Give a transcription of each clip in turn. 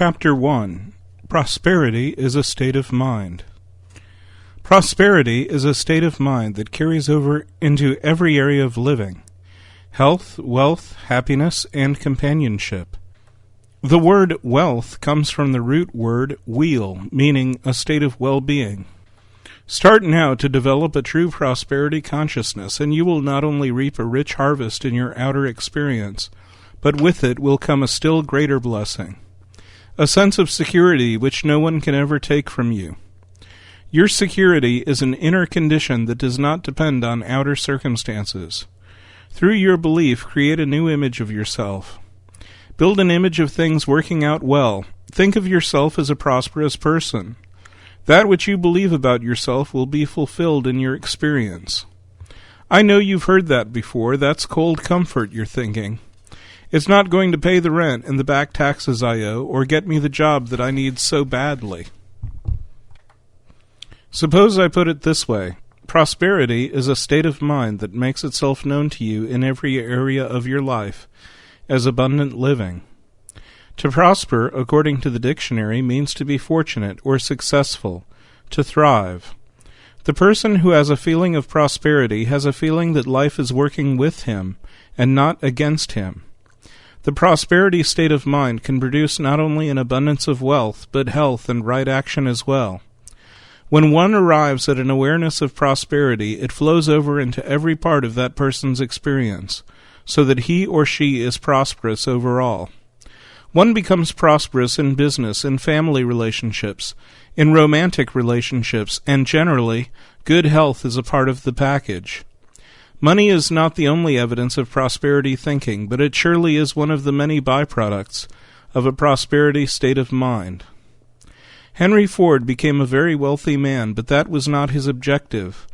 Chapter 1. Prosperity is a state of mind. Prosperity is a state of mind that carries over into every area of living: health, wealth, happiness, and companionship. The word wealth comes from the root word weal, meaning a state of well-being. Start now to develop a true prosperity consciousness, and you will not only reap a rich harvest in your outer experience, but with it will come a still greater blessing, a sense of security which no one can ever take from you. Your security is an inner condition that does not depend on outer circumstances. Through your belief, create a new image of yourself. Build an image of things working out well. Think of yourself as a prosperous person. That which you believe about yourself will be fulfilled in your experience. I know you've heard that before. That's cold comfort, you're thinking. It's not going to pay the rent and the back taxes I owe, or get me the job that I need so badly. Suppose I put it this way. Prosperity is a state of mind that makes itself known to you in every area of your life as abundant living. To prosper, according to the dictionary, means to be fortunate or successful, to thrive. The person who has a feeling of prosperity has a feeling that life is working with him and not against him. The prosperity state of mind can produce not only an abundance of wealth, but health and right action as well. When one arrives at an awareness of prosperity, it flows over into every part of that person's experience, so that he or she is prosperous overall. One becomes prosperous in business, in family relationships, in romantic relationships, and generally, good health is a part of the package. Money is not the only evidence of prosperity thinking, but it surely is one of the many byproducts of a prosperity state of mind. Henry Ford became a very wealthy man, but that was not his objective.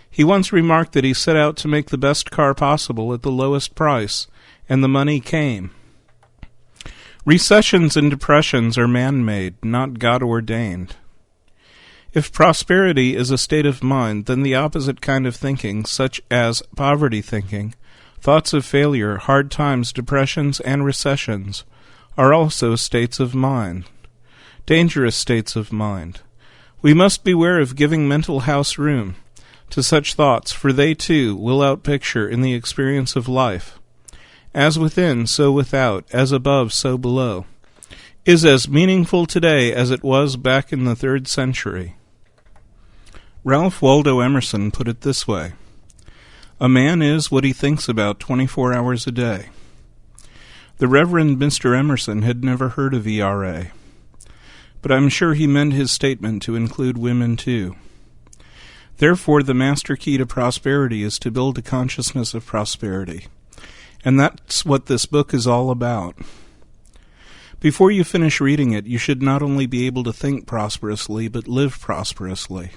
He once remarked that he set out to make the best car possible at the lowest price, and the money came. Recessions and depressions are man-made, not God-ordained. If prosperity is a state of mind, then the opposite kind of thinking, such as poverty thinking, thoughts of failure, hard times, depressions, and recessions, are also states of mind. Dangerous states of mind. We must beware of giving mental house room to such thoughts, for they, too, will outpicture in the experience of life. As within, so without, as above, so below, is as meaningful today as it was back in the 3rd century. Ralph Waldo Emerson put it this way: a man is what he thinks about 24 hours a day. The Reverend Mr. Emerson had never heard of ERA, but I'm sure he meant his statement to include women too. Therefore, the master key to prosperity is to build a consciousness of prosperity. And that's what this book is all about. Before you finish reading it, you should not only be able to think prosperously, but live prosperously.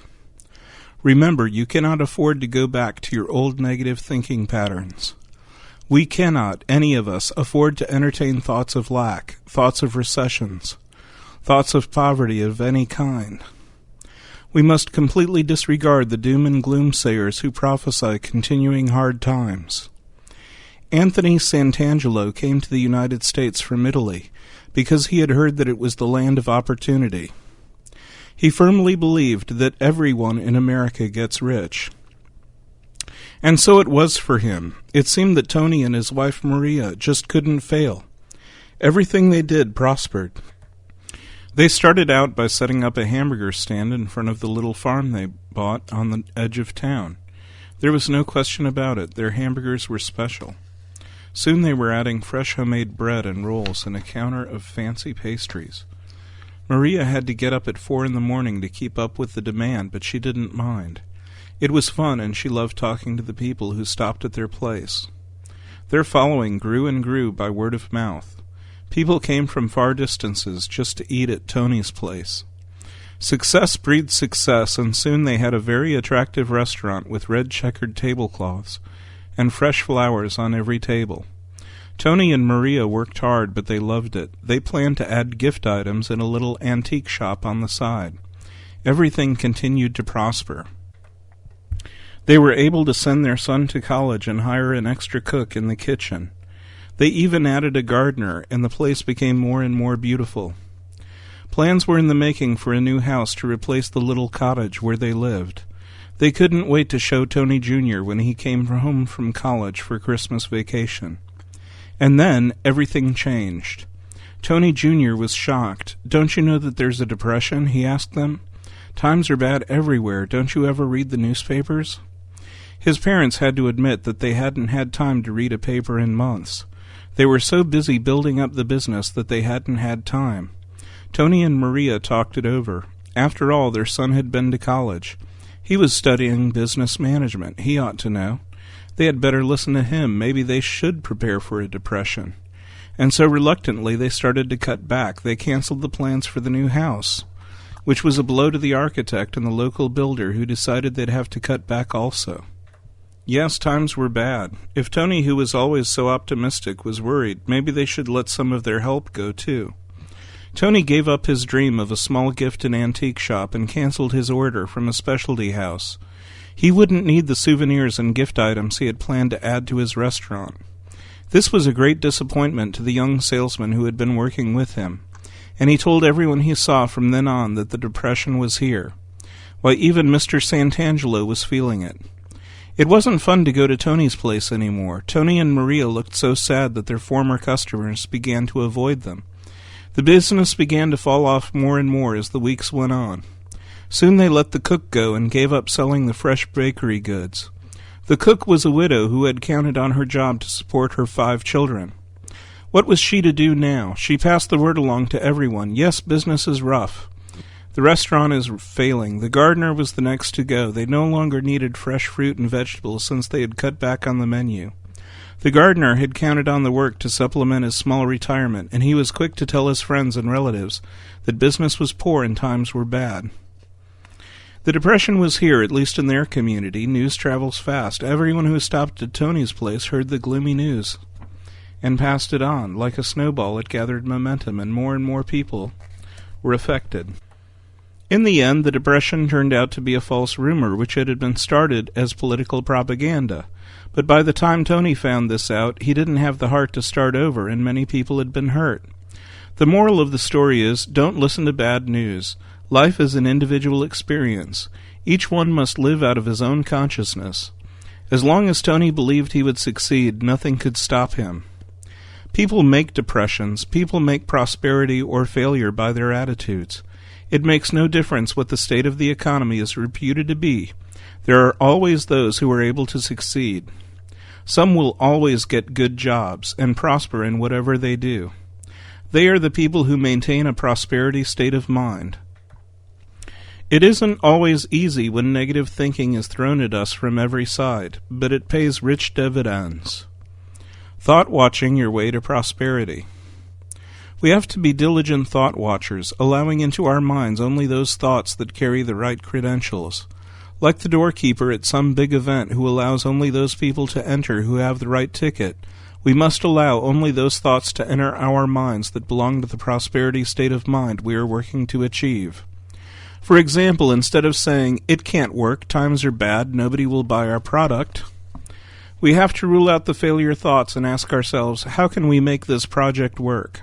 Remember, you cannot afford to go back to your old negative thinking patterns. We cannot, any of us, afford to entertain thoughts of lack, thoughts of recessions, thoughts of poverty of any kind. We must completely disregard the doom and gloom sayers who prophesy continuing hard times. Anthony Santangelo came to the United States from Italy because he had heard that it was the land of opportunity. He firmly believed that everyone in America gets rich. And so it was for him. It seemed that Tony and his wife Maria just couldn't fail. Everything they did prospered. They started out by setting up a hamburger stand in front of the little farm they bought on the edge of town. There was no question about it. Their hamburgers were special. Soon they were adding fresh homemade bread and rolls and a counter of fancy pastries. Maria had to get up at 4 a.m. to keep up with the demand, but she didn't mind. It was fun, and she loved talking to the people who stopped at their place. Their following grew and grew by word of mouth. People came from far distances just to eat at Tony's place. Success breeds success, and soon they had a very attractive restaurant with red checkered tablecloths and fresh flowers on every table. Tony and Maria worked hard, but they loved it. They planned to add gift items in a little antique shop on the side. Everything continued to prosper. They were able to send their son to college and hire an extra cook in the kitchen. They even added a gardener, and the place became more and more beautiful. Plans were in the making for a new house to replace the little cottage where they lived. They couldn't wait to show Tony Jr. when he came home from college for Christmas vacation. And then everything changed. Tony Jr. was shocked. "Don't you know that there's a depression?" he asked them. "Times are bad everywhere. Don't you ever read the newspapers?" His parents had to admit that they hadn't had time to read a paper in months. They were so busy building up the business that they hadn't had time. Tony and Maria talked it over. After all, their son had been to college. He was studying business management. He ought to know. They had better listen to him. Maybe they should prepare for a depression. And so reluctantly they started to cut back. They canceled the plans for the new house, which was a blow to the architect and the local builder, who decided they'd have to cut back also. Yes, times were bad. If Tony, who was always so optimistic, was worried, maybe they should let some of their help go too. Tony gave up his dream of a small gift and antique shop and canceled his order from a specialty house. He wouldn't need the souvenirs and gift items he had planned to add to his restaurant. This was a great disappointment to the young salesman who had been working with him, and he told everyone he saw from then on that the depression was here. Why, even Mr. Santangelo was feeling it. It wasn't fun to go to Tony's place anymore. Tony and Maria looked so sad that their former customers began to avoid them. The business began to fall off more and more as the weeks went on. Soon they let the cook go and gave up selling the fresh bakery goods. The cook was a widow who had counted on her job to support her 5 children. What was she to do now? She passed the word along to everyone. Yes, business is rough. The restaurant is failing. The gardener was the next to go. They no longer needed fresh fruit and vegetables since they had cut back on the menu. The gardener had counted on the work to supplement his small retirement, and he was quick to tell his friends and relatives that business was poor and times were bad. The depression was here, at least in their community. News travels fast. Everyone who stopped at Tony's place heard the gloomy news and passed it on. Like a snowball, it gathered momentum, and more people were affected. In the end, the depression turned out to be a false rumor, which had been started as political propaganda. But by the time Tony found this out, he didn't have the heart to start over, and many people had been hurt. The moral of the story is, don't listen to bad news. Life is an individual experience. Each one must live out of his own consciousness. As long as Tony believed he would succeed, nothing could stop him. People make depressions. People make prosperity or failure by their attitudes. It makes no difference what the state of the economy is reputed to be. There are always those who are able to succeed. Some will always get good jobs and prosper in whatever they do. They are the people who maintain a prosperity state of mind. It isn't always easy when negative thinking is thrown at us from every side, but it pays rich dividends. Thought watching your way to prosperity. We have to be diligent thought watchers, allowing into our minds only those thoughts that carry the right credentials. Like the doorkeeper at some big event who allows only those people to enter who have the right ticket, we must allow only those thoughts to enter our minds that belong to the prosperity state of mind we are working to achieve. For example, instead of saying, "It can't work, times are bad, nobody will buy our product," we have to rule out the failure thoughts and ask ourselves, how can we make this project work?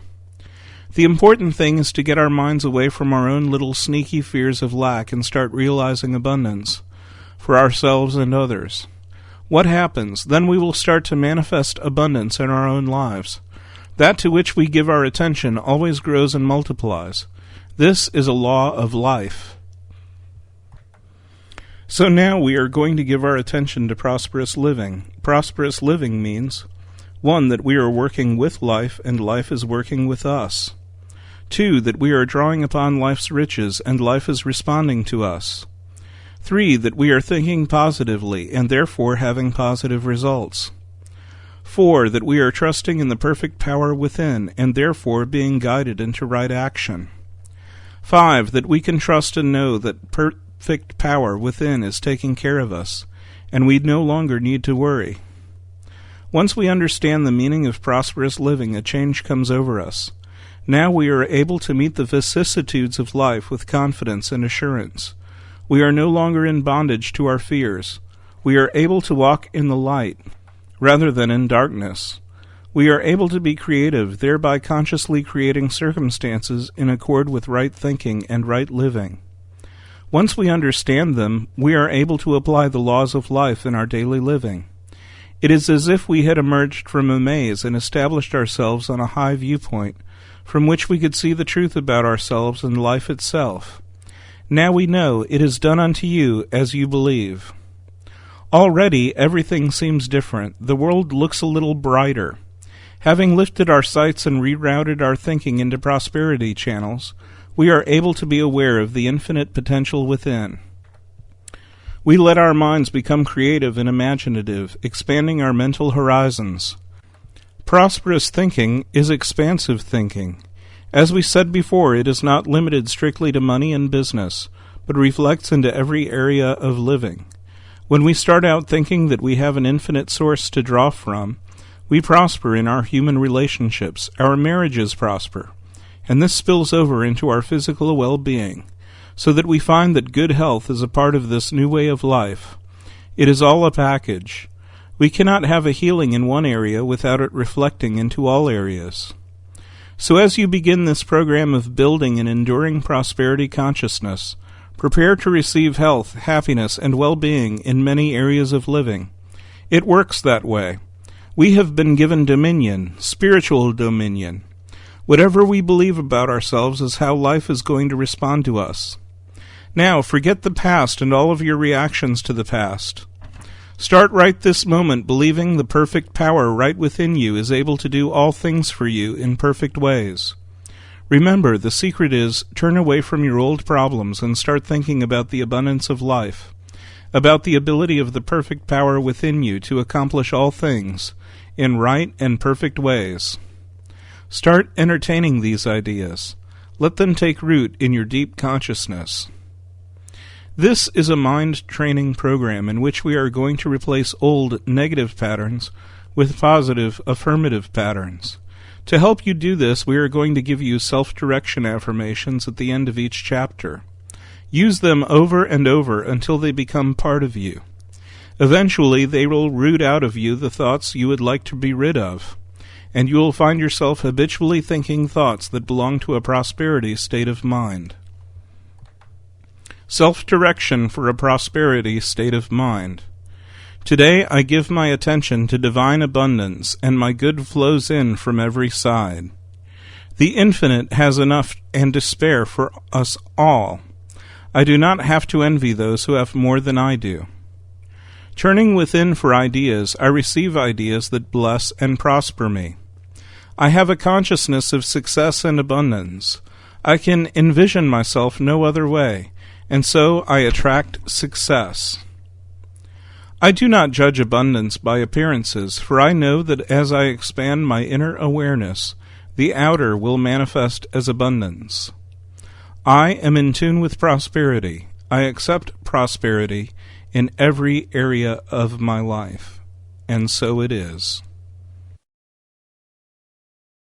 The important thing is to get our minds away from our own little sneaky fears of lack and start realizing abundance for ourselves and others. What happens? Then we will start to manifest abundance in our own lives. That to which we give our attention always grows and multiplies. This is a law of life. So now we are going to give our attention to prosperous living. Prosperous living means, 1, that we are working with life and life is working with us. 2, that we are drawing upon life's riches and life is responding to us. 3, that we are thinking positively and therefore having positive results. 4, that we are trusting in the perfect power within and therefore being guided into right action. 5, that we can trust and know that perfect power within is taking care of us, and we no longer need to worry. Once we understand the meaning of prosperous living, a change comes over us. Now we are able to meet the vicissitudes of life with confidence and assurance. We are no longer in bondage to our fears. We are able to walk in the light rather than in darkness. We are able to be creative, thereby consciously creating circumstances in accord with right thinking and right living. Once we understand them, we are able to apply the laws of life in our daily living. It is as if we had emerged from a maze and established ourselves on a high viewpoint, from which we could see the truth about ourselves and life itself. Now we know it is done unto you as you believe. Already everything seems different. The world looks a little brighter. Having lifted our sights and rerouted our thinking into prosperity channels, we are able to be aware of the infinite potential within. We let our minds become creative and imaginative, expanding our mental horizons. Prosperous thinking is expansive thinking. As we said before, it is not limited strictly to money and business, but reflects into every area of living. When we start out thinking that we have an infinite source to draw from, we prosper in our human relationships, our marriages prosper, and this spills over into our physical well-being, so that we find that good health is a part of this new way of life. It is all a package. We cannot have a healing in one area without it reflecting into all areas. So as you begin this program of building an enduring prosperity consciousness, prepare to receive health, happiness, and well-being in many areas of living. It works that way. We have been given dominion, spiritual dominion. Whatever we believe about ourselves is how life is going to respond to us. Now, forget the past and all of your reactions to the past. Start right this moment believing the perfect power right within you is able to do all things for you in perfect ways. Remember, the secret is turn away from your old problems and start thinking about the abundance of life, about the ability of the perfect power within you to accomplish all things in right and perfect ways. Start entertaining these ideas. Let them take root in your deep consciousness. This is a mind training program in which we are going to replace old negative patterns with positive affirmative patterns. To help you do this, we are going to give you self-direction affirmations at the end of each chapter. Use them over and over until they become part of you. Eventually, they will root out of you the thoughts you would like to be rid of, and you will find yourself habitually thinking thoughts that belong to a prosperity state of mind. Self-direction for a prosperity state of mind. Today I give my attention to divine abundance, and my good flows in from every side. The infinite has enough and to spare for us all. I do not have to envy those who have more than I do. Turning within for ideas, I receive ideas that bless and prosper me. I have a consciousness of success and abundance. I can envision myself no other way, and so I attract success. I do not judge abundance by appearances, for I know that as I expand my inner awareness, the outer will manifest as abundance. I am in tune with prosperity. I accept prosperity in every area of my life, and so it is.